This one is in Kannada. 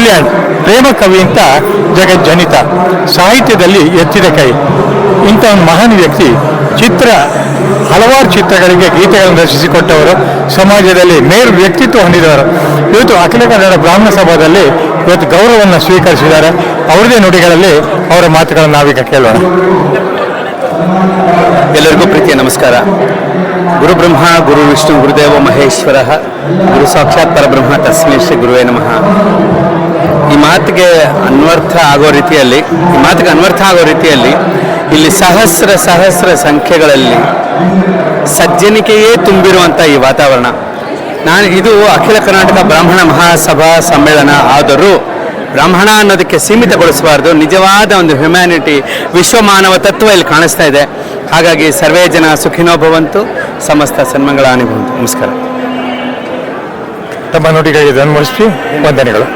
ಕಲ್ಯಾಣ್ ಪ್ರೇಮ ಕವಿ ಅಂತ ಜಗಜ್ಜನಿತ, ಸಾಹಿತ್ಯದಲ್ಲಿ ಎತ್ತಿದ ಕೈ. ಇಂಥ ಒಂದು ಮಹಾನ್ ವ್ಯಕ್ತಿ ಹಲವಾರು ಚಿತ್ರಗಳಿಗೆ ಗೀತೆಗಳನ್ನು ರಚಿಸಿಕೊಟ್ಟವರು, ಸಮಾಜದಲ್ಲಿ ಮೇರು ವ್ಯಕ್ತಿತ್ವ ಹೊಂದಿದವರು. ಇವತ್ತು ಅಖಿಲ ಕನ್ನಡ ಬ್ರಾಹ್ಮಣ ಸಭಾದಲ್ಲಿ ಇವತ್ತು ಗೌರವವನ್ನು ಸ್ವೀಕರಿಸಿದ್ದಾರೆ. ಅವರದೇ ನುಡಿಗಳಲ್ಲಿ ಅವರ ಮಾತುಗಳನ್ನು ನಾವೀಗ ಕೇಳೋಣ. ಎಲ್ಲರಿಗೂ ಪ್ರೀತಿಯ ನಮಸ್ಕಾರ. ಗುರು ಬ್ರಹ್ಮ ಗುರು ವಿಷ್ಣು ಗುರುದೇವ ಮಹೇಶ್ವರ ಗುರು ಸಾಕ್ಷಾತ್ ಪರಬ್ರಹ್ಮ ತಸ್ಮೈ ಶ್ರೀ ಗುರುವೇ ನಮಃ. ಈ ಮಾತಿಗೆ ಅನ್ವರ್ಥ ಆಗೋ ರೀತಿಯಲ್ಲಿ ಇಲ್ಲಿ ಸಹಸ್ರ ಸಂಖ್ಯೆಗಳಲ್ಲಿ ಸಜ್ಜನಿಕೆಯೇ ತುಂಬಿರುವಂಥ ಈ ವಾತಾವರಣ. ಇದು ಅಖಿಲ ಕರ್ನಾಟಕ ಬ್ರಾಹ್ಮಣ ಮಹಾಸಭಾ ಸಮ್ಮೇಳನ ಆದರೂ ಬ್ರಾಹ್ಮಣ ಅನ್ನೋದಕ್ಕೆ ಸೀಮಿತಗೊಳಿಸಬಾರ್ದು. ನಿಜವಾದ ಒಂದು ಹ್ಯುಮ್ಯಾನಿಟಿ, ವಿಶ್ವ ಮಾನವ ತತ್ವ ಇಲ್ಲಿ ಕಾಣಿಸ್ತಾ ಇದೆ. ಹಾಗಾಗಿ ಸರ್ವೇ ಜನ ಸುಖಿನೋ ಭವಂತು, ಸಮಸ್ತ ಸನ್ಮಂಗಳಾನಿ ಭವಂತು. ನಮಸ್ಕಾರ. ತಮ್ಮ ನುಡಿಗಳಿಗೆ ಧನ್ಯವಾದ, ವಂದನೆಗಳು.